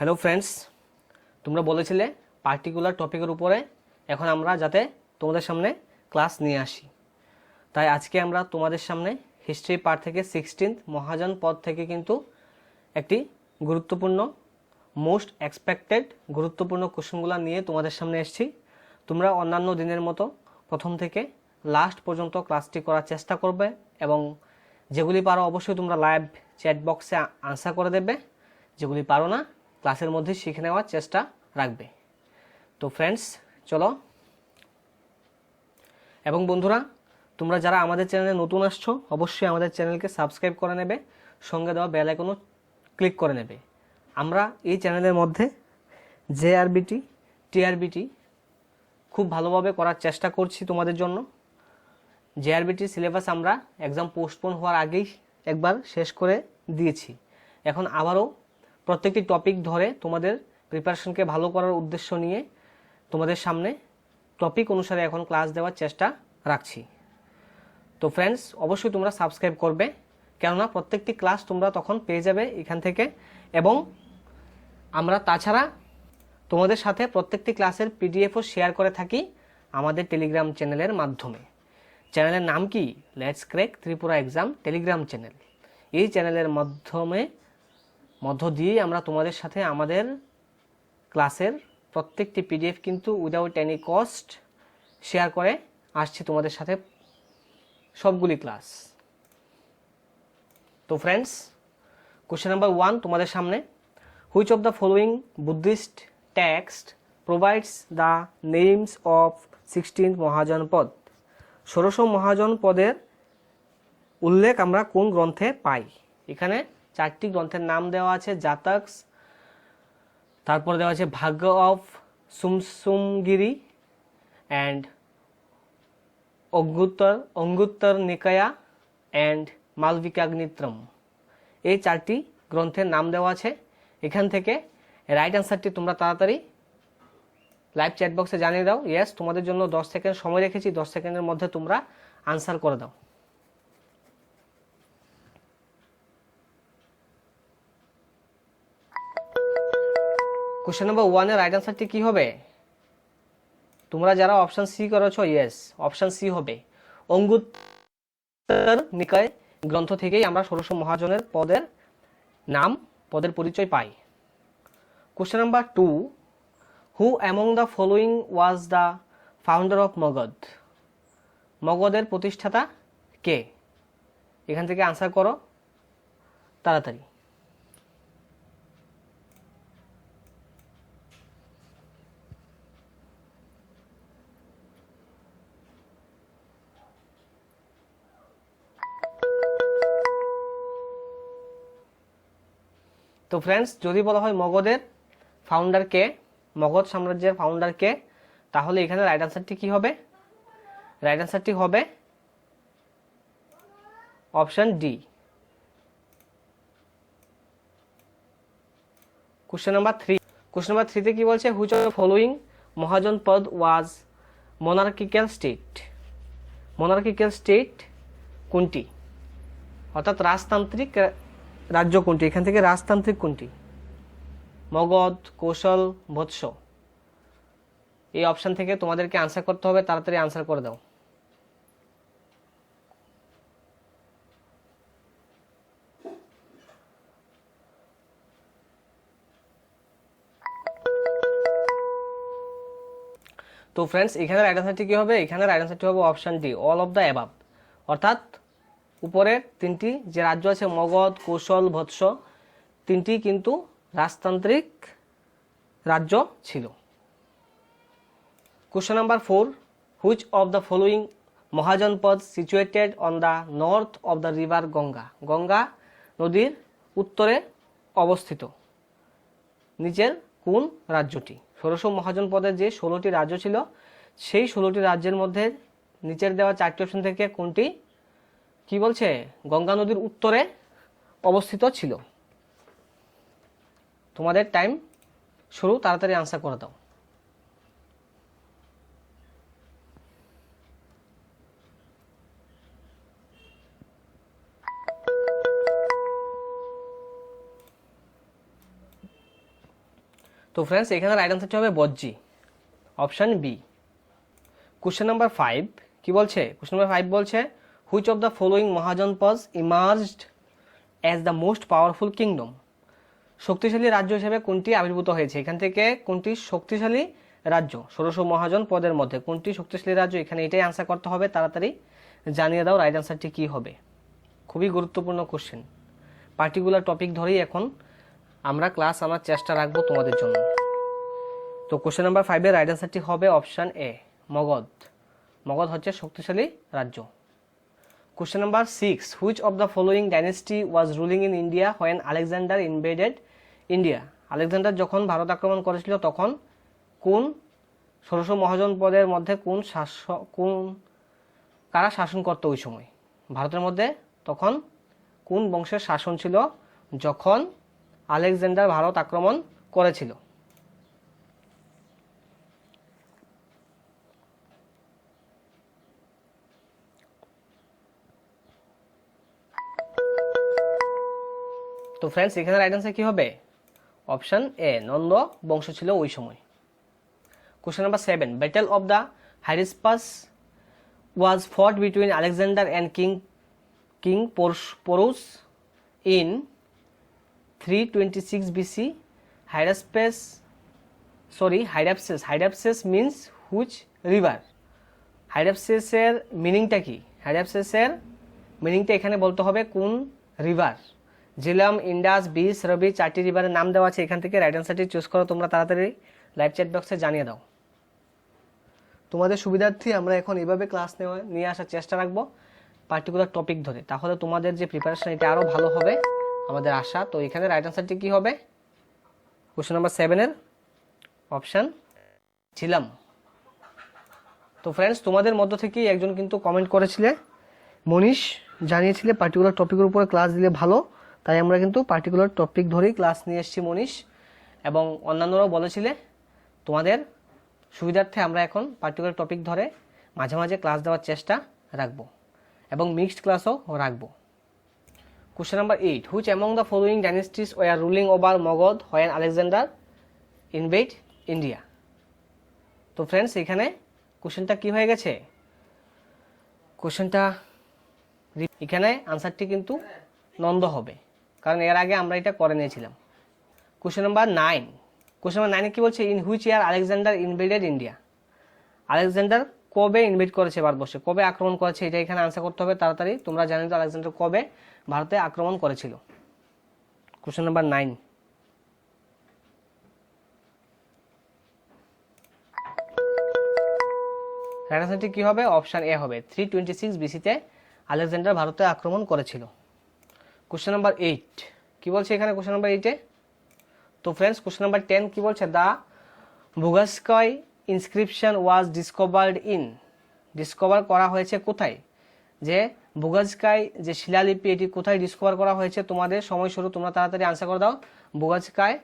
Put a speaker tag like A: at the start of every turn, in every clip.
A: Hello friends, তোমরা বলেছিলে particular টপিকের উপরে এখন আমরা যাতে তোমাদের সামনে ক্লাস নিয়ে আসি। তাই আজকে আমরা তোমাদের সামনে হিস্ট্রি পার্ট থেকে 16th মহাজন পদ থেকে কিন্তু একটি গুরুত্বপূর্ণ মোস্ট এক্সপেক্টেড গুরুত্বপূর্ণ কোশ্চেনগুলো নিয়ে তোমাদের সামনে এসেছি। তোমরা অন্যান্য দিনের মতো প্রথম থেকে লাস্ট পর্যন্ত ক্লাসটি করার চেষ্টা করবে এবং যেগুলি পারো অবশ্যই তোমরা লাইভ চ্যাট বক্সে আনসার করে দেবে, যেগুলি পারো না ক্লাসের মধ্যে শিখে নেওয়ার চেষ্টা রাখবে। তো ফ্রেন্ডস চলো, এবং বন্ধুরা তোমরা যারা আমাদের চ্যানেলে নতুন আসছো অবশ্যই আমাদের চ্যানেলকে সাবস্ক্রাইব করে নেবে, সঙ্গে দেওয়া বেল আইকনও ক্লিক করে নেবে। আমরা এই চ্যানেলের মধ্যে জেআরবিটি টিআরবিটি খুব ভালোভাবে করার চেষ্টা করছি তোমাদের জন্য। জেআরবিটি সিলেবাস আমরা এক্সাম পোস্টপোন হওয়ার আগেই একবার শেষ করে দিয়েছি। এখন আবারও প্রত্যেকটি টপিক ধরে তোমাদের প্রিপারেশনকে ভালো করার উদ্দেশ্য নিয়ে তোমাদের সামনে টপিক অনুসারে এখন ক্লাস দেওয়ার চেষ্টা রাখছি। তো ফ্রেন্ডস অবশ্যই তোমরা সাবস্ক্রাইব করবে, কেননা প্রত্যেকটি ক্লাস তোমরা তখন পেয়ে যাবে এখান থেকে। এবং আমরা তাছাড়া তোমাদের সাথে প্রত্যেকটি ক্লাসের পিডিএফও শেয়ার করে থাকি আমাদের টেলিগ্রাম চ্যানেলের মাধ্যমে। চ্যানেলের নাম কি? Let's crack Tripura exam Telegram channel. এই চ্যানেলের মধ্য দিয়েই আমরা তোমাদের সাথে আমাদের ক্লাসের প্রত্যেকটি পিডিএফ কিন্তু উইদাউট এনি কস্ট শেয়ার করে আসছি তোমাদের সাথে সবগুলি ক্লাস। তো ফ্রেন্ডস, কোশ্চেন নাম্বার 1 তোমাদের সামনে, which of the following Buddhist text provides the names of 16th মহাজনপদ? 16 মহাজনপদের উল্লেখ আমরা কোন গ্রন্থে পাই? এখানে 4টি গ্রন্থের নাম দেওয়া আছে, জাতকস, তারপর দেওয়া আছে ভাগ্য অফ সুমসুমগিরি অ্যান্ড অঙ্গুত্তর নিকায়া অ্যান্ড মালবিকাগ্নিত্রম। এই 4টি গ্রন্থের নাম দেওয়া আছে। এখান থেকে রাইট অ্যান্সারটি তোমরা তাড়াতাড়ি লাইভ চ্যাট বক্সে জানিয়ে দাও। ইয়েস, তোমাদের জন্য 10 সেকেন্ড সময় রেখেছি, 10 সেকেন্ডের মধ্যে তোমরা আনসার করে দাও। কোশ্চেন নাম্বার 1 এর রাইট অ্যান্সারটি কি হবে? তোমরা যারা অপশন সি করেছো, ইয়েস অপশন সি হবে। অঙ্গুত্তর নিকায় গ্রন্থ থেকেই আমরা 16 মহাজনের পদের নাম, পদের পরিচয় পাই। Question number 2, who among the following was the founder of Magadh? মগধের প্রতিষ্ঠাতা কে? এখান থেকে আনসার করো তাড়াতাড়ি। তো ফ্রেন্ডস, যদি বলা হয় মগধের ফাউন্ডার কে, মগধ সাম্রাজ্যের ফাউন্ডার কে, তাহলে এখানে রাইট আনসারটি কি হবে? রাইট আনসারটি হবে অপশন ডি। কোশ্চেন নাম্বার 3 তে কি বলছে? Which of the following mahajanapada was monarchical state? Monarchical state কোনটি, অর্থাৎ রাজতান্ত্রিক রাজ্য কোনটি? এখান থেকে রাজতান্ত্রিক কোনটি? মগধ, কৌশল, বৎস। এই অপশন থেকে তোমাদেরকে আনসার করতে হবে, তাড়াতাড়ি আনসার করে দাও। তো ফ্রেন্ডস, এখানে রাইট আনসারটি কি হবে? এখানে রাইট আনসারটি হবে option D, all of the above. অর্থাৎ উপরের 3টি যে রাজ্য আছে মগধ, কৌশল, বৎস, 3টি কিন্তু রাজতান্ত্রিক রাজ্য ছিল। Question number 4, which of the following mahajanapada situated on the north of the river Ganga? Ganga নদীর উত্তরে অবস্থিত নিচের কোন রাজ্যটি? 16 মহাজনপদের যে 16টি রাজ্য ছিল, সেই 16টি রাজ্যের মধ্যে নিচের দেওয়া 4টি অপশন থেকে কোনটি কি বলছে? গঙ্গা নদীর উত্তরে অবস্থিত ছিল। তোমাদের টাইম শুরু, তাড়াতাড়ি আনসার করে দাও। তো ফ্রেন্ডস এখানে রাইট আনসারটি হবে Vajji, option B. Question number 5 কি বলছে? কোশ্চেন নাম্বার 5 বলছে which of the following mahajanapada emerged as the most powerful kingdom. শক্তিশালী রাজ্য হিসেবে কোনটি আবির্ভূত হয়েছে? এখান থেকে কোনটি শক্তিশালী রাজ্য, 16 মহাজন পদের মধ্যে কোনটি শক্তিশালী রাজ্য? এখানে এটাই আনসার করতে হবে, তাড়াতাড়ি জানিয়ে দাও রাইট আনসারটি কি হবে। খুবই গুরুত্বপূর্ণ কোশ্চেন, পার্টিকুলার টপিক ধরেই এখন আমরা ক্লাস আনার চেষ্টা রাখবো তোমাদের জন্য। তো কোশ্চেন নাম্বার 5 এর রাইট আনসারটি হবে অপশন এ, মগধ। মগধ হচ্ছে শক্তিশালী রাজ্য। Question number 6 which of the following dynasty was ruling in India when Alexander invaded India. Alexander যখন ভারত আক্রমণ করেছিল তখন কোন 16 মহাজন পদের মধ্যে কারা শাসন করতো ওই সময়? ভারতের মধ্যে তখন কোন বংশের শাসন ছিল যখন আলেকজান্ডার ভারত আক্রমণ করেছিল? তো ফ্রেন্ডস এখানে রাইট আনসার কি হবে? অপশন এ, নন্দ বংশ ছিল ওই সময়। Question number 7 battle of the Hydaspes was fought between Alexander and king Porus in 326 BC. Hydaspes means which river? হাইডাপসেসের মিনিংটা কি? হাইডাপসেসের মিনিংটা এখানে বলতে হবে কোন রিভার। জিলাম, ইন্ডাস, বিস, রবি 4টি রিভারের নাম দেওয়া আছে, এখান থেকে রাইট আনসারটি চুজ করো। তোমরা তাড়াতাড়ি লাইভ চ্যাট বক্সে জানিয়ে দাও। তোমাদের সুবিধার্থে আমরা এখন এইভাবে ক্লাস নিয়ে আসার চেষ্টা রাখবো পার্টিকুলার টপিক ধরে, তাহলে তোমাদের যে প্রিপারেশন এটা আরও ভালো হবে আমাদের আশা। তো এখানে রাইট আনসারটি কি হবে? কোশ্চেন নাম্বার 7 এর অপশন ছিলাম। তো ফ্রেন্ডস তোমাদের মধ্য থেকেই একজন কিন্তু কমেন্ট করেছিলে, মনীষ জানিয়েছিলে পার্টিকুলার টপিকের উপরে ক্লাস দিলে ভালো, তাই আমরা কিন্তু পার্টিকুলার টপিক ধরেই ক্লাস নিয়ে এসেছি মনীষ, এবং অন্যান্যরাও বলেছিলে তোমাদের সুবিধার্থে আমরা এখন পার্টিকুলার টপিক ধরে মাঝে মাঝে ক্লাস দেওয়ার চেষ্টা রাখবো এবং মিক্সড ক্লাসও রাখবো। Question number 8 which among the following dynasties were ruling over Magadh when Alexander invaded India. তো ফ্রেন্ডস এখানে কোশ্চেনটা কি হয়ে গেছে? কোশ্চেনটা এখানে আনসারটি কিন্তু নন্দ হবে, কারণ এর আগে আমরা এটা করে নিয়েছিলাম। কোশ্চেন নাম্বার 9 কি বলছে? In which year Alexander invaded India. Alexander কবে ইনভেড করেছে ভারতবর্ষে, কবে আক্রমণ করেছে, এটা এখানে আনসার করতে হবে তাড়াতাড়ি। তোমরা জানো তো আলেকজান্ডার কবে ভারতে আক্রমণ করেছিল। কোশ্চেন নাম্বার 9 রাইট আনসারটি কি হবে? অপশন এ হবে, 326 BC-তে আলেকজান্ডার ভারতে আক্রমণ করেছিল। কোশ্চেন নাম্বার 8 কি বলছে এখানে? কোশ্চেন নাম্বার 8-এ তো ফ্রেন্ডস কোশ্চেন নাম্বার 10 কি বলছে? দ্য ভুগাস্কয় ইনস্ক্রিপশন ওয়াজ ডিসকভার করা হয়েছে কোথায়? যে ভুগাস্কয় যে শিলালিপি এটি কোথায় ডিসকভার করা হয়েছে? তোমাদের সময় শুরু, তোমরা তাড়াতাড়ি আনসার করে দাও। ভুগাস্কয়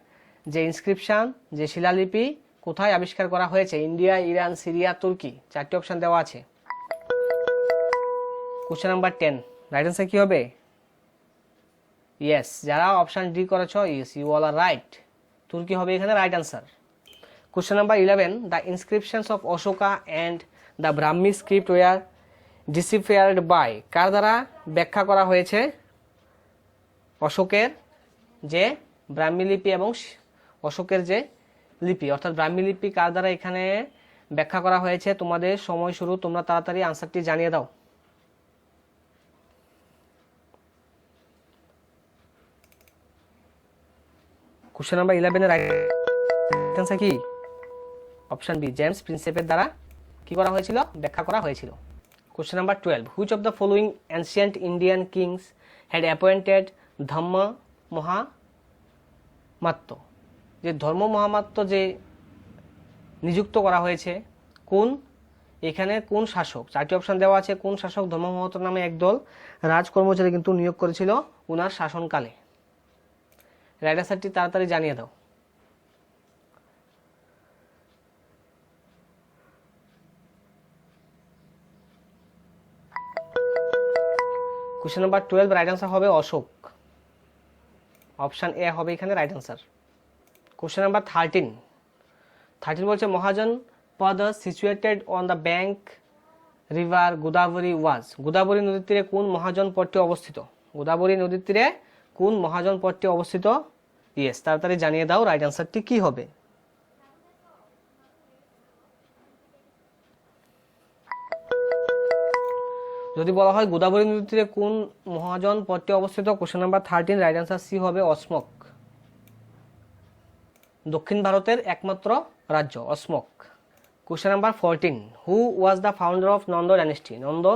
A: যে ইনস্ক্রিপশন যে শিলালিপি কোথায় আবিষ্কার করা হয়েছে? ইন্ডিয়া, ইরান, সিরিয়া, তুর্কি, 4টি অপশন দেওয়া আছে। কোশ্চেন নাম্বার 10 রাইট আনসার কি হবে? ইয়েস, যারা অপশন ডি করেছো, yes you all are right, তুর্কি হবে এখানে right answer. Question number 11 the inscriptions of Ashoka and the Brahmi script were deciphered by. কার দ্বারা ব্যাখ্যা করা হয়েছে? অশোকের যে ব্রাহ্মী লিপি এবং অশোকের যে লিপি অর্থাৎ ব্রাহ্মী লিপি কার দ্বারা এখানে ব্যাখ্যা করা হয়েছে? তোমাদের সময় শুরু, তোমরা তাড়াতাড়ি আনসারটি জানিয়ে দাও। কোশ্চেন নাম্বার 11 এর রাইট আনসার কি? অপশন বি, জেমস প্রিন্সেপের দ্বারা কি করা হয়েছিল? ব্যাখ্যা করা হয়েছিল। Question number 12 which of the following ancient Indian kings had appointed Dhamma Mahamatya. যে ধর্ম মহামাত্য যে নিযুক্ত করা হয়েছে এখানে কোন শাসক? 4টি অপশন দেওয়া আছে। কোন শাসক ধর্ম মহাত্য নামে একদল রাজকর্মচারী কিন্তু নিয়োগ করেছিল উনার শাসনকালে? রাইট আনসারটি তাড়াতাড়ি জানিয়ে দাও। কোশ্চেন নাম্বার 12 রাইট আনসার হবে অশোক, অপশন এ হবে এখানে রাইট আনসার। কোশ্চেন নাম্বার 13 বলছে mahajanapada situated on the bank river Godavari was. Godavari নদীর তীরে কোন মহাজন পদটি অবস্থিত? গোদাবরী নদীর তীরে কোন মহাজন পদটি অবস্থিত? ইয়েস, তাড়াতাড়ি জানিয়ে দাও রাইট অ্যান্সারটি কি হবে। যদি বলা হয় গোদাবরী নদীর তীরে কোন মহাজন পদটি অবস্থিত, question number 13 right answer C হবে অসমক। দক্ষিণ ভারতের একমাত্র রাজ্য Ashmaka. Question number 14 who was the founder of Nanda dynasty. Nanda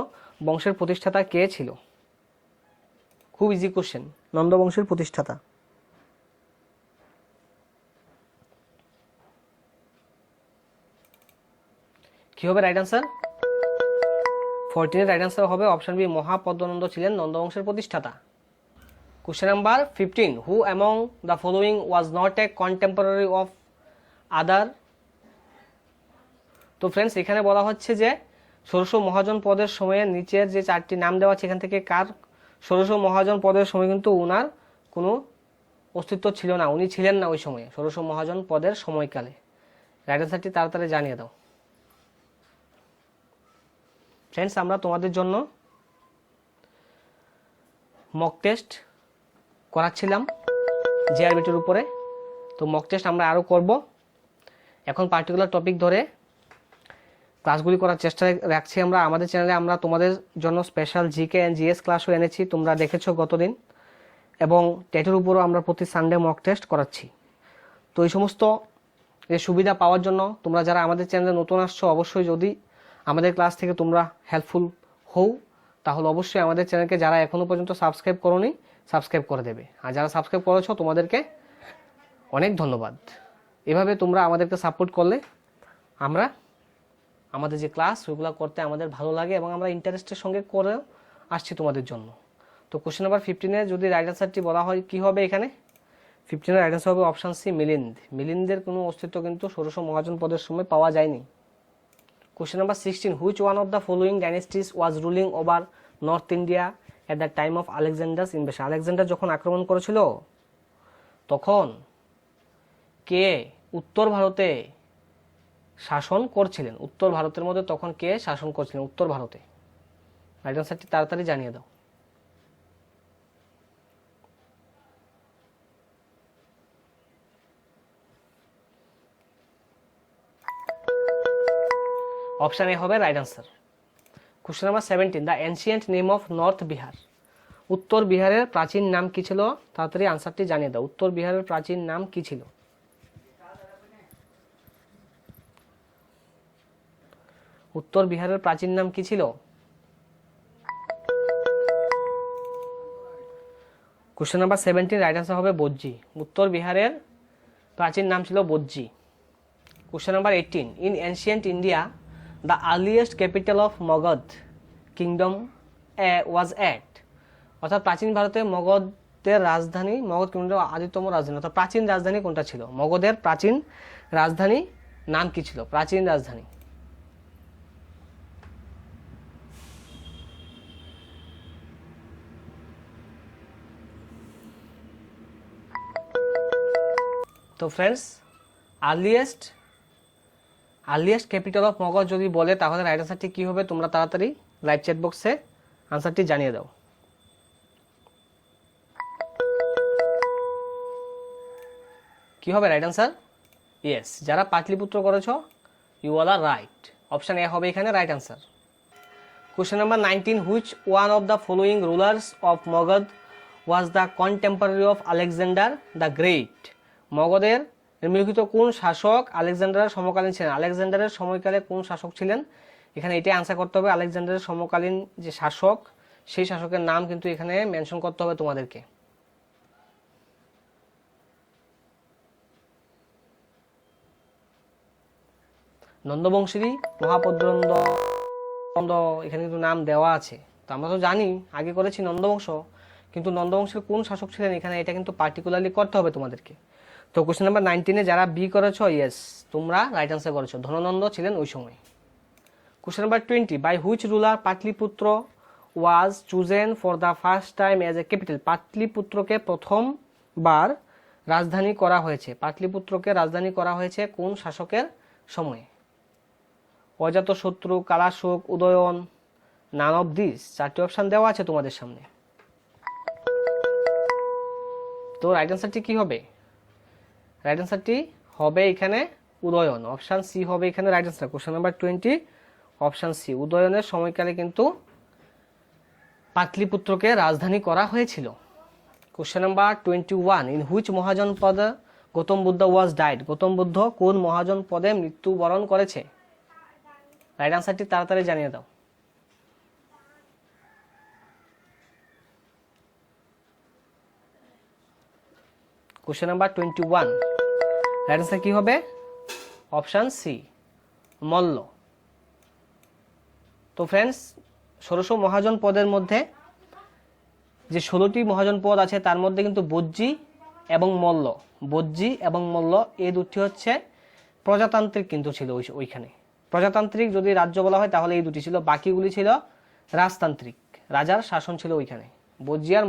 A: বংশের প্রতিষ্ঠাতা কে ছিল? খুব ইজি কোশ্চেন, নন্দ বংশের প্রতিষ্ঠাতা। কি হবে রাইট অ্যান্সার? 14 রাইট অ্যান্সার হবে অপশন বি, মহাপদ্মনন্দ ছিলেন নন্দবংশের প্রতিষ্ঠাতা। Question number 15 who among the following was not a contemporary of other. তো ফ্রেন্ডস এখানে বলা হচ্ছে যে ষোড়শ মহাজন পদের সময়ে নিচের যে 4টি নাম দেওয়া আছে এখান থেকে কার ষোড়শ মহাজন পদের সময় কিন্তু ওনার কোনো অস্তিত্ব ছিল না, উনি ছিলেন না ওই সময়ে ষোড়শ মহাজন পদের সময়কালে। রাইট অ্যান্সারটি তাড়াতাড়ি জানিয়ে দাও। ফ্রেন্ডস আমরা তোমাদের জন্য মক টেস্ট করাচ্ছিলাম জিআরবিটির উপরে, তো মক টেস্ট আমরা আরও করব। এখন পার্টিকুলার টপিক ধরে ক্লাসগুলি করার চেষ্টা রাখছি আমরা। আমাদের চ্যানেলে আমরা তোমাদের জন্য স্পেশাল জিকে অ্যান্ড জিএস ক্লাসও এনেছি, তোমরা দেখেছো গতদিন, এবং টেটের উপরও আমরা প্রতি সানডে মক টেস্ট করাচ্ছি। তো এই সমস্ত সুবিধা পাওয়ার জন্য তোমরা যারা আমাদের চ্যানেলে নতুন আসছো, অবশ্যই যদি আমাদের ক্লাস থেকে তোমরা হেল্পফুল হও তাহলে অবশ্যই আমাদের চ্যানেলকে যারা এখনও পর্যন্ত সাবস্ক্রাইব করোনি সাবস্ক্রাইব করে দেবে, আর যারা সাবস্ক্রাইব করেছো তোমাদেরকে অনেক ধন্যবাদ। এভাবে তোমরা আমাদেরকে সাপোর্ট করলে আমরা আমাদের যে ক্লাস ওইগুলো করতে আমাদের ভালো লাগে এবং আমরা ইন্টারেস্টের সঙ্গে করে আসছি তোমাদের জন্য। তো কোশ্চেন নাম্বার 15 যদি রাইট অ্যান্সারটি বলা হয় কি হবে এখানে? 15 রাইট অ্যান্সার হবে অপশান সি, মিলিন্দ। মিলিন্দের কোনো অস্তিত্ব কিন্তু ষোড়শ মহাজন পদের সময় পাওয়া যায়নি। Question number 16 which one of the following dynasties was ruling over north India at the time of Alexander's invasion. Alexander যখন আক্রমণ করেছিল তখন কে উত্তর ভারতে শাসন করছিলেন? উত্তর ভারতের মধ্যে তখন কে শাসন করছিলেন উত্তর ভারতে? রাইট অ্যান্সারটি তাড়াতাড়ি জানিয়ে দাও। অপশন এ হবে right answer. Question number 17 the ancient name of north Bihar. উত্তর বিহারের প্রাচীন নাম কি ছিল? তাড়াতাড়ি আনসারটি জানিয়ে দাও। উত্তর বিহারের প্রাচীন নাম কি ছিল? উত্তর বিহারের প্রাচীন নাম কি ছিল? কোশ্চেন নাম্বার 17 রাইট অ্যান্সার হবে বজ্জি। উত্তর বিহারের প্রাচীন নাম ছিল Vajji. Question number 18 in ancient India the earliest capital of Magadh kingdom was at. অর্থাৎ প্রাচীন ভারতে মগধের রাজধানী, মগধ কিংডমের আদিতম রাজধানী অর্থাৎ প্রাচীন রাজধানী কোনটা ছিল? মগধের প্রাচীন রাজধানী নাম কি ছিল? প্রাচীন রাজধানী। তো friends earliest capital of Magadha যদি বলে তাহলে রাইট আনসারটি কি হবে? তোমরা তাড়াতাড়ি লাইভ চ্যাট বক্সে আনসারটি জানিয়ে দাও। কি হবে রাইট আনসার? ইয়েস, যারা পাটলিপুত্র করেছো you all are right. Option A হবে এখানে right answer. Question number 19 which one of the following rulers of Magadh was the contemporary of Alexander the great. মগধের নিম্নলিখিত কোন শাসক আলেকজান্ডারের সমকালীন ছিলেন? আলেকজান্ডারের সময়কালে কোন শাসক ছিলেন? এখানে এটাই আনসার করতে হবে। আলেকজান্ডারের সমকালীন যে শাসক সেই শাসকের নাম কিন্তু এখানে মেনশন করতে হবে তোমাদেরকে। নন্দবংশেরই মহাপদ্মনন্দ এখানে কিন্তু নাম দেওয়া আছে। তো আমরা তো জানি আগে করেছি নন্দবংশ, কিন্তু নন্দবংশের কোন শাসক ছিলেন এখানে এটা কিন্তু পার্টিকুলারলি করতে হবে তোমাদেরকে। তো কোশ্চেন নাম্বার 19 যারা বি করেছো ইয়েস তোমরা রাইট আনসার করেছো, ধননন্দ ছিলেন ওই সময়। Question number 20 by which ruler Pataliputra was chosen for the first time as a capital. পাটলিপুত্রকে প্রথমবার রাজধানী করা হয়েছে, পাটলিপুত্রকে রাজধানী করা হয়েছে কোন শাসকের সময়ে? Ajatashatru, Kalashoka, Udayan, none of this. 4টি অপশন দেওয়া আছে তোমাদের সামনে। তো রাইট অ্যান্সারটি কি হবে? রাইট অ্যান্সারটি হবে এখানে উদয়ন। অপশান সি হবে এখানে right answer. Question number 20 option C. উদয়নের সময়কালে কিন্তু পাটলিপুত্রকে রাজধানী করা হয়েছিল। Question number 21, in which mahajanapada Gautam Buddha was died. Gautam Buddha কোন মহাজনপদে মৃত্যুবরণ করেছে? রাইট অ্যান্সারটি তাড়াতাড়ি জানিয়ে দাও। কোশ্চেন নাম্বার 21, রাইট অ্যান্সার কি হবে? Option C, Malla. তো ফ্রেন্ডস, 16 মহাজন পদের মধ্যে যে 16টি মহাজন পদ আছে তার মধ্যে কিন্তু বজ্জী এবং মল্ল, বজ্জী এবং মল্ল এই দুটি হচ্ছে প্রজাতান্ত্রিক কিন্তু ছিল ওইখানে। প্রজাতান্ত্রিক যদি রাজ্য বলা হয় তাহলে এই দুটি ছিল, বাকিগুলি ছিল রাজতান্ত্রিক, রাজার শাসন ছিল ওইখানে। বজ্জী আর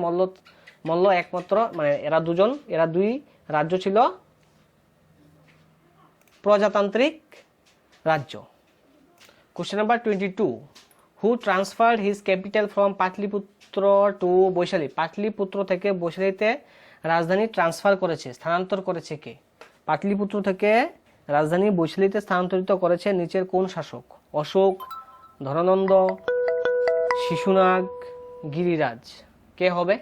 A: মল্ল একমাত্র, মানে এরা দুই রাজ্য ছিল প্রজাতান্ত্রিক রাজ্য। Question number 22, who transferred his capital from Pataliputra to Vaishali. Pataliputra থেকে বৈশালীতে রাজধানী ট্রান্সফার করেছে, স্থানান্তর করেছে কে? পাটলিপুত্র থেকে রাজধানী বৈশালীতে স্থানান্তরিত করেছে নিচের কোন শাসক? অশোক, ধননন্দ, শিশুনাগ, গিরিরাজ। কে হবে?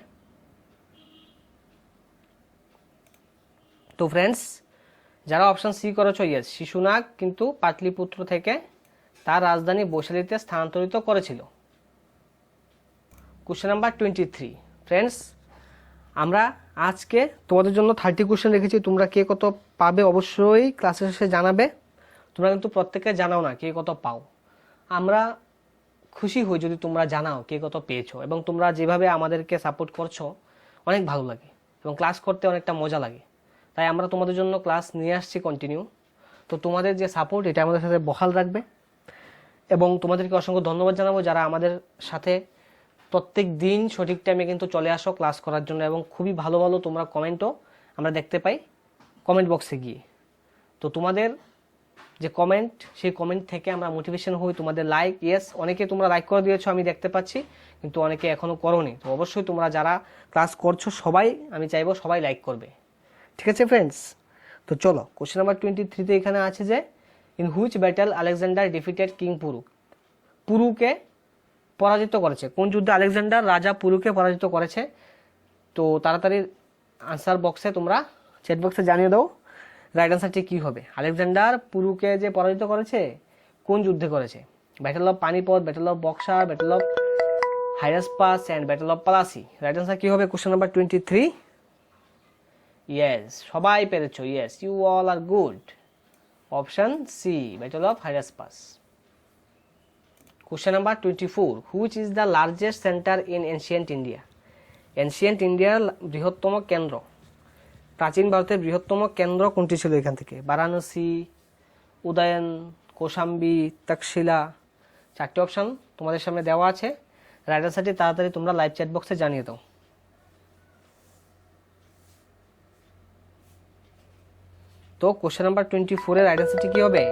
A: তো ফ্রেন্ডস, যারা অপশন সি করেছো, ইয়েস, শিশুনাগ কিন্তু পাটলিপুত্র থেকে তার রাজধানী বৈশালীতে স্থানান্তরিত করেছিল। কোশ্চেন নাম্বার 23, ফ্রেন্ডস, আমরা আজকে তোমাদের জন্য 30 কোশ্চেন রেখেছি। তোমরা কে কত পাবে অবশ্যই ক্লাসের শেষে জানাবে। তোমরা কিন্তু প্রত্যেকে জানাও না কে কত পাও। আমরা খুশি হই যদি তোমরা জানাও কে কত পেয়েছো, এবং তোমরা যেভাবে আমাদেরকে সাপোর্ট করছো অনেক ভালো লাগে এবং ক্লাস করতে অনেকটা মজা লাগে। তাই আমরা তোমাদের জন্য ক্লাস নিয়ে আসছি কন্টিনিউ। তো তোমাদের যে সাপোর্ট এটা আমাদের সাথে বহাল রাখবে, এবং তোমাদেরকে অসংখ্য ধন্যবাদ জানাবো যারা আমাদের সাথে প্রত্যেক দিন সঠিক টাইমে কিন্তু চলে আসো ক্লাস করার জন্য, এবং খুবই ভালো ভালো তোমরা কমেন্টও আমরা দেখতে পাই কমেন্ট বক্সে গিয়ে। তো তোমাদের যে কমেন্ট, সেই কমেন্ট থেকে আমরা মোটিভেশন হই। তোমাদের লাইক, ইয়েস, অনেকে তোমরা লাইক করে দিয়েছো আমি দেখতে পাচ্ছি, কিন্তু অনেকে এখনও করোনি। তো অবশ্যই তোমরা যারা ক্লাস করছো সবাই, আমি চাইবো সবাই লাইক করবে, ঠিক আছে ফ্রেন্ডস? তো চলো, কোশ্চেন নাম্বার 23-তে এখানে আছে যে in which battle Alexander defeated king পুরু। পুরুকে পরাজিত করেছে কোন যুদ্ধে? আলেকজান্ডার রাজা পুরুকে পরাজিত করেছে। তো তাড়াতাড়ি আনসার বক্সে তোমরা চ্যাট বক্সে জানিয়ে দাও রাইট আনসারটি কি হবে। আলেকজান্ডার পুরুকে যে পরাজিত করেছে কোন যুদ্ধে করেছে? Battle of Panipat, battle of Buxar, battle of Hydaspes and battle of Plassey. Right answer কি হবে কোশ্চেন নাম্বার 23? ইয়েস, সবাই পেরেছো, yes, you all are good. Option C, battle of Hydaspes. Question number 24, which is the largest centre in ancient India. Ancient ইন্ডিয়ার বৃহত্তম কেন্দ্র, প্রাচীন ভারতের বৃহত্তম কেন্দ্র কোনটি ছিল এখান থেকে? বারাণসী, উদয়ন, কৌশাম্বী, তক্ষশিলা। 4টি অপশন তোমাদের সামনে দেওয়া আছে। রাইট আনসারটি তাড়াতাড়ি তোমরা লাইভ চ্যাট বক্সে জানিয়ে দাও। তো কোশ্চেন নাম্বার 24 এর রাইট আনসারটি কি হবে?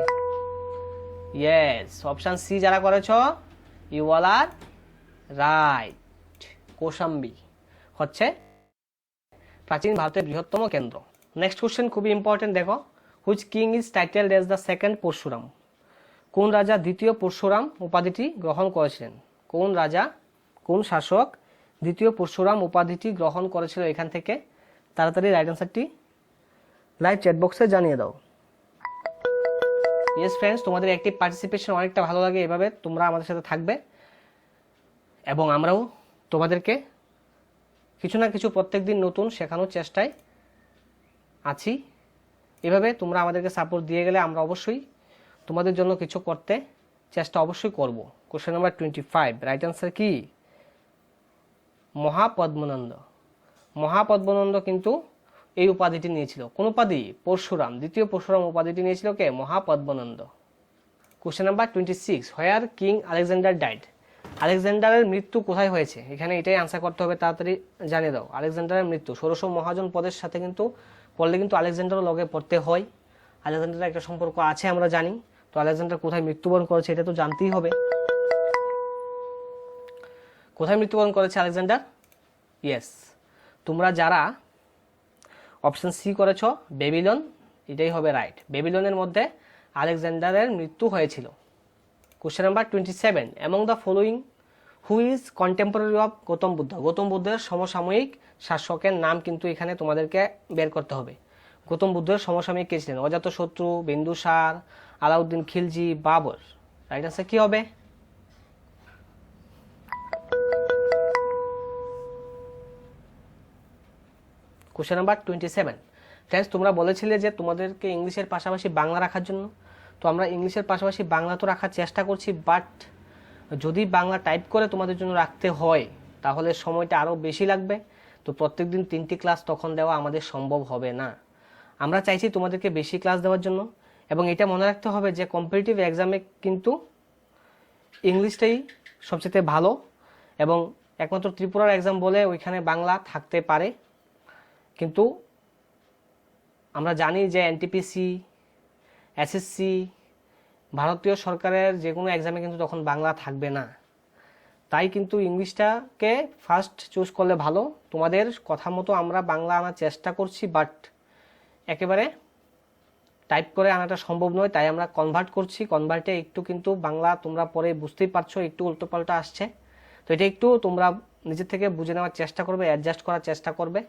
A: ইয়েস, অপশন সি যারা করেছ you all are right. Kaushambi হচ্ছে প্রাচীন ভারতের বৃহত্তম কেন্দ্র। নেক্সট কোশ্চেন খুবই ইম্পর্টেন্ট, দেখো, which king is titled as the second Parashuram. কোন রাজা দ্বিতীয় পরশুরাম উপাধিটি গ্রহণ করেছিলেন? কোন রাজা, কোন শাসক দ্বিতীয় পরশুরাম উপাধিটি গ্রহণ করেছিল এখান থেকে? তাড়াতাড়ি রাইট আনসারটি লাইভ চ্যাট বক্সে জানিয়ে দাও। ইয়েস ফ্রেন্ডস, তোমাদের অ্যাক্টিভ পার্টিসিপেশন অনেকটা ভালো লাগে, এভাবে তোমরা আমাদের সাথে থাকবে এবং আমরাও তোমাদেরকে কিছু না কিছু প্রত্যেক দিন নতুন শেখানোর চেষ্টায় আছি। এভাবে তোমরা আমাদেরকে সাপোর্ট দিয়ে গেলে আমরা অবশ্যই তোমাদের জন্য কিছু করতে চেষ্টা অবশ্যই করব। কোশ্চেন নাম্বার 25, রাইট আনসার কি? মহাপদ্মনন্দ। মহাপদ্মনন্দ কিন্তু এই উপাধিটি নিয়েছিল। কোন উপাধি? পরশুরাম, দ্বিতীয় পরশুরাম উপাধিটি নিয়েছিল কে? মহাপদ্মনন্দ। কোশ্চেন নাম্বার 26, হোয়ার কিং আলেকজান্ডার ডাইড। আলেকজান্ডারের মৃত্যু কোথায় হয়েছে? এখানে এটাই আনসার করতে হবে, তাড়াতাড়ি জানিয়ে দাও। আলেকজান্ডারের মৃত্যু 16 মহাজন পদের সাথে কিন্তু পড়লে কিন্তু আলেকজান্ডারও লগে পড়তে হয়। আলেকজান্ডারের একটা সম্পর্ক আছে আমরা জানি। তো আলেকজান্ডার কোথায় মৃত্যুবরণ করেছে এটা তো জানতেই হবে। কোথায় মৃত্যুবরণ করেছে আলেকজান্ডার? ইয়েস, তোমরা যারা অপশন সি করেছ বেবিলন, এটাই হবে রাইট। বেবিলনের মধ্যে আলেকজান্ডারের মৃত্যু হয়েছিল। Question number 27, among the following who is contemporary of Gautam Buddha? Gautam বুদ্ধের সমসাময়িক শাসকের নাম কিন্তু এখানে তোমাদেরকে বের করতে হবে। গৌতম বুদ্ধের সমসাময়িক কে ছিলেন? অজাতশত্রু, বিন্দুসার, আলাউদ্দিন খিলজি, বাবর। রাইট আনসার কি হবে? কোশ্চেন নাম্বার 27, ফ্রেন্ডস তোমরা বলেছিলে যে তোমাদেরকে ইংলিশের পাশাপাশি বাংলা রাখার জন্য। তো আমরা ইংলিশের পাশাপাশি বাংলা তো রাখার চেষ্টা করছি, বাট যদি বাংলা টাইপ করে তোমাদের জন্য রাখতে হয় তাহলে সময়টা আরও বেশি লাগবে। তো প্রত্যেকদিন 3টি ক্লাস তখন দেওয়া আমাদের সম্ভব হবে না। আমরা চাইছি তোমাদেরকে বেশি ক্লাস দেওয়ার জন্য। এবং এটা মনে রাখতে হবে যে কম্পিটিটিভ এক্সামে কিন্তু ইংলিশটাই সবচেয়ে ভালো, এবং একমাত্র ত্রিপুরার এক্সাম বলে ওইখানে বাংলা থাকতে পারে, কিন্তু আমরা জানি যে এনটিপিসি, এসএসসি, ভারতীয় সরকারের যে কোনো এক্সামে কিন্তু তখন বাংলা থাকবে না। তাই কিন্তু ইংলিশটাকে ফার্স্ট চুজ করলে ভালো। তোমাদের কথা মতো আমরা বাংলা আনার চেষ্টা করছি, বাট একেবারে টাইপ করে আনাটা সম্ভব নয়, তাই আমরা কনভার্ট করছি। কনভার্টে একটু কিন্তু বাংলা তোমরা পরে বুঝতেই পারছো একটু উল্টোপাল্টা আসছে। তো এটা একটু তোমরা নিজের থেকে বুঝে নেওয়ার চেষ্টা করবে, অ্যাডজাস্ট করার চেষ্টা করবে।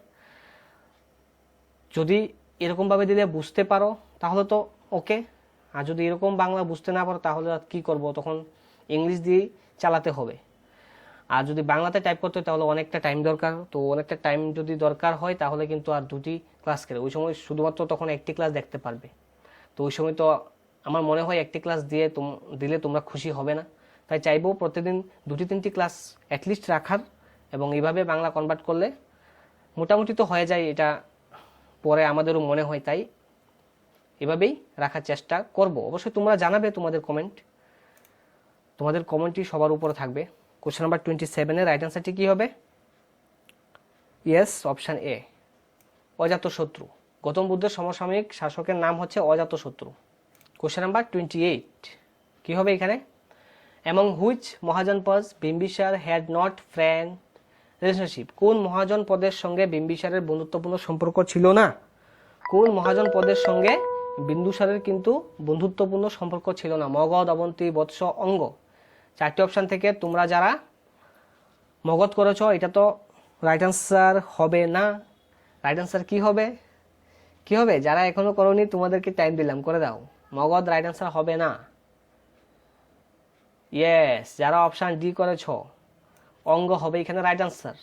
A: যদি এরকমভাবে দিলে বুঝতে পারো তাহলে তো ওকে, আর যদি এরকম বাংলা বুঝতে না পারো তাহলে কি করব, তখন ইংলিশ দিয়েই চালাতে হবে। আর যদি বাংলাতে টাইপ করতে হয় তাহলে অনেকটা টাইম দরকার। তো অনেকটা টাইম যদি দরকার হয় তাহলে কিন্তু আর 2টি ক্লাস করে, ওই সময় শুধুমাত্র তখন 1টি ক্লাস দেখতে পারবে। তো ওই সময় তো আমার মনে হয় 1টি ক্লাস দিলে তোমরা খুশি হবে না। তাই চাইবো প্রতিদিন 2-3টি ক্লাস অ্যাটলিস্ট রাখার, এবং এইভাবে বাংলা কনভার্ট করলে মোটামুটি তো হয়ে যায়, এটা পরে আমাদেরও মনে হয়। তাই এভাবেই রাখার চেষ্টা করব। অবশ্যই তোমরা জানাবে তোমাদের কমেন্ট, তোমাদের কমেন্টই সবার উপরে থাকবে। কোশ্চেন নাম্বার 27 রাইট আনসারটি কি হবে? ইয়েস, অপশান এ, অজাতশত্রু। গৌতম বুদ্ধের সমসাময়িক শাসকের নাম হচ্ছে অজাতশত্রু। কোশ্চেন নাম্বার 28 কি হবে এখানে? Among which mahajanapada Bimbisara had not friend relationship? কোন মহাজন পদের সঙ্গে বিম্বিসারের বন্ধুত্বপূর্ণ সম্পর্ক ছিল না? কোন মহাজন পদের সঙ্গে বিন্দুসারের কিন্তু বন্ধুত্বপূর্ণ সম্পর্ক ছিল না? মগধ, অবন্তী, বৎস, অঙ্গ। 4টি অপশান থেকে তোমরা যারা মগধ করেছ এটা তো রাইট আনসার হবে না। রাইট আনসার কি হবে? কি হবে? যারা এখনো করোনি তোমাদেরকে টাইম দিলাম, করে দাও। মগধ রাইট আনসার হবে না। ইয়েস, যারা অপশান ডি করেছ অঙ্গ হবে এখানে রাইট আনসার।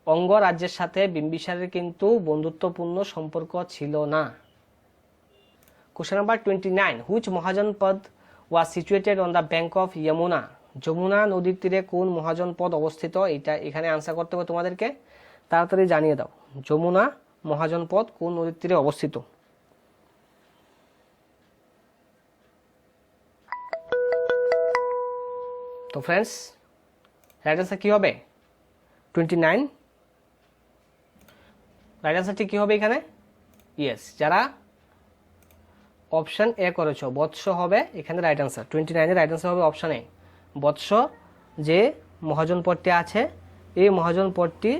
A: অঙ্গ রাজ্যের সাথে বিম্বিসারের কিন্তু বন্ধুত্বপূর্ণ সম্পর্ক ছিল না। Question number 29, which mahajanapada was situated on the bank of Yamuna? Yamuna নদীর তীরে কোন মহাজনপদ অবস্থিত? এটা এখানে আনসার করতে হবে তোমাদেরকে, তাড়াতাড়ি জানিয়ে দাও। যমুনা মহাজনপদ কোন নদীর তীরে অবস্থিত? তো ফ্রেন্ডস রাইট আনসার কি হবে? 29 রাইট আনসারটি কি হবে এখানে? ইয়েস, যারা অপশান এ করেছ বৎস হবে এখানে রাইট আনসার। 29 রাইট আনসার হবে অপশান এ, বৎস। যে মহাজনপদটি আছে এই মহাজনপদটি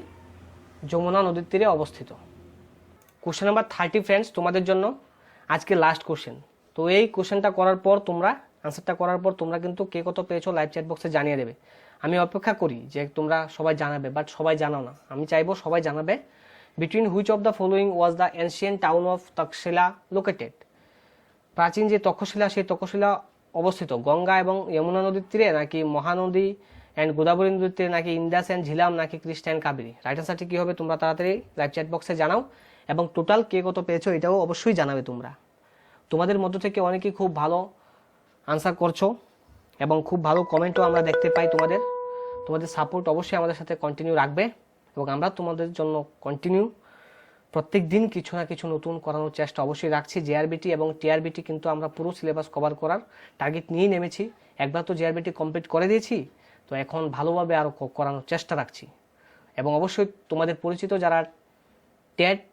A: যমুনা নদীর তীরে অবস্থিত। কোশ্চেন নাম্বার 30 ফ্রেন্ডস তোমাদের জন্য আজকে লাস্ট কোশ্চেন। তো এই কোশ্চেনটা করার পর তোমরা আনসারটা করার পর তোমরা কিন্তু কে কত পেয়েছো লাইভ চ্যাট বক্সে জানিয়ে দেবে। আমি অপেক্ষা করি যে তোমরা সবাই জানাবে, বাট সবাই জানাও না, আমি চাইবো সবাই জানাবে। Between which of the following was the ancient town of Takshashila located? প্রাচীন যে তক্ষশিলা সেই তক্ষশিলা অবস্থিত গঙ্গা এবং যমুনা নদীর তীরে, নাকি মহানদী অ্যান্ড গোদাবরী নদীর তীরে, নাকি ইন্দাস অ্যান্ড ঝিলাম, নাকি কৃষ্ণা অ্যান্ড কাবেরী? রাইট আনসারটি কি হবে তোমরা তাড়াতাড়ি লাইভ চ্যাট বক্সে জানাও, এবং টোটাল কে কত পেয়েছো এটাও অবশ্যই জানাবে তোমরা। তোমাদের মধ্য থেকে অনেকেই খুব ভালো আনসার করছো এবং খুব ভালো কমেন্টও আমরা দেখতে পাই। তোমাদের সাপোর্ট অবশ্যই আমাদের সাথে কন্টিনিউ রাখবে, এবং আমরা তোমাদের জন্য কন্টিনিউ প্রত্যেক দিন কিছু না কিছু নতুন করানোর চেষ্টা অবশ্যই রাখছি। জেআরবিটি এবং টিআরবিটি কিন্তু আমরা পুরো সিলেবাস কভার করার টার্গেট নিয়েই নেমেছি। একবার তো জেআরবিটি কমপ্লিট করে দিয়েছি, তো এখন ভালোভাবে আরও করানোর চেষ্টা রাখছি। এবং অবশ্যই তোমাদের পরিচিত যারা টেট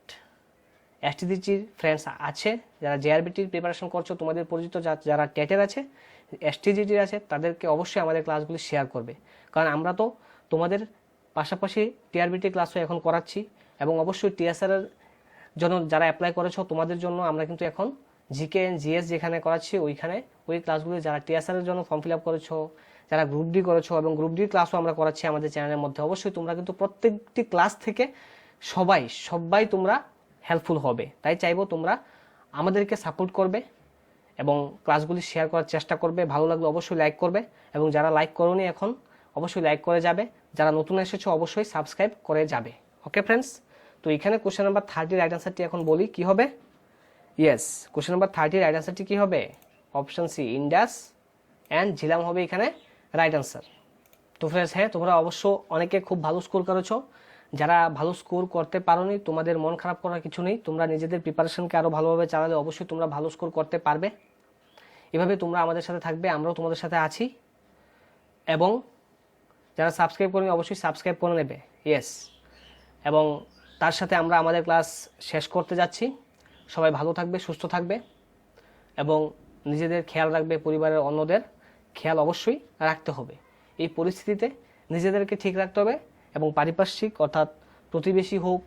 A: এসটিজিটির ফ্রেন্ডস আছে, যারা জেআরবিটির প্রিপারেশন করছো, তোমাদের পরিচিত যারা টেটের আছে, এসটিজিটির আছে, তাদেরকে অবশ্যই আমাদের ক্লাসগুলি শেয়ার করবে। কারণ আমরা তো তোমাদের পাশাপাশি টিআরবিটি ক্লাসও এখন করাচ্ছি, এবং অবশ্যই টিএসআরের জন্য যারা অ্যাপ্লাই করেছো তোমাদের জন্য আমরা কিন্তু এখন জিকে এন্ড জিএস যেখানে করাচ্ছি ওইখানে ওই ক্লাসগুলি যারা টিএসআরের জন্য ফর্ম ফিল আপ করেছো, যারা গ্রুপ ডি করেছো, এবং গ্রুপ ডির ক্লাসও আমরা করাচ্ছি আমাদের চ্যানেলের মধ্যে। অবশ্যই তোমরা কিন্তু প্রত্যেকটি ক্লাস থেকে সবাই তোমরা হেল্পফুল হবে। তাই চাইবো তোমরা আমাদেরকে সাপোর্ট করবে এবং ক্লাসগুলি শেয়ার করার চেষ্টা করবে। ভালো লাগলে অবশ্যই লাইক করবে, এবং যারা লাইক করোনি এখন অবশ্যই লাইক করে যাবে। যারা নতুন এসেছো অবশ্যই সাবস্ক্রাইব করে যাবে। ওকে ফ্রেন্ডস, তো এখানে কোশ্চেন নাম্বার 30 রাইট আনসারটি এখন বলি কি হবে। ইয়েস, কোশ্চেন নাম্বার 30 রাইট আনসারটি কি হবে? Option C, Indus and Jhelum হবে এখানে রাইট আনসার। তো ফ্রেন্ডস হ্যাঁ, তোমরা অবশ্য অনেকে খুব ভালো স্কোর করেছো। যারা ভালো স্কোর করতে পারোনি তোমাদের মন খারাপ করার কিছু নেই। তোমরা নিজেদের প্রিপারেশনকে আরও ভালোভাবে চালালে অবশ্যই তোমরা ভালো স্কোর করতে পারবে। এভাবে তোমরা আমাদের সাথে থাকবে, আমরাও তোমাদের সাথে আছি। এবং যারা সাবস্ক্রাইব করেনি অবশ্যই সাবস্ক্রাইব করে নেবে। ইয়েস, এবং তার সাথে আমরা আমাদের ক্লাস শেষ করতে যাচ্ছি। সবাই ভালো থাকবে, সুস্থ থাকবে, এবং নিজেদের খেয়াল রাখবে। পরিবারের অন্যদের খেয়াল অবশ্যই রাখতে হবে। এই পরিস্থিতিতে নিজেদেরকে ঠিক রাখতে হবে, এবং পারিপার্শ্বিক অর্থাৎ প্রতিবেশী হোক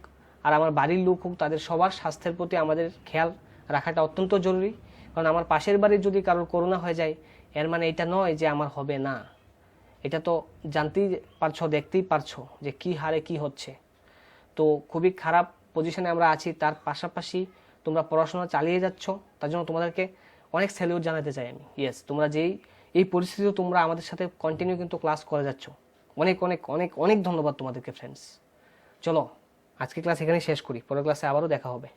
A: আর আমার বাড়ির লোক হোক, তাদের সবার স্বাস্থ্যের প্রতি আমাদের খেয়াল রাখাটা অত্যন্ত জরুরি। কারণ আমার পাশের বাড়ির যদি কারোর করোনা হয়ে যায়, এর মানে এটা নয় যে আমার হবে না। এটা তো জানতেই পারছো, দেখতেই পারছো যে কি হারে কি হচ্ছে। তো খুবই খারাপ পজিশনে আমরা আছি, তার পাশাপাশি তোমরা পড়াশোনা চালিয়ে যাচ্ছ, তার জন্য তোমাদেরকে অনেক স্যালিউট জানাতে চাই আমি। ইয়েস, তোমরা এই পরিস্থিতিতে তোমরা আমাদের সাথে কন্টিনিউ কিন্তু ক্লাস করে যাচ্ছ। অনেক অনেক অনেক অনেক ধন্যবাদ তোমাদেরকে ফ্রেন্ডস। চলো আজকে ক্লাস এখানেই শেষ করি, পরের ক্লাসে আবারও দেখা হবে।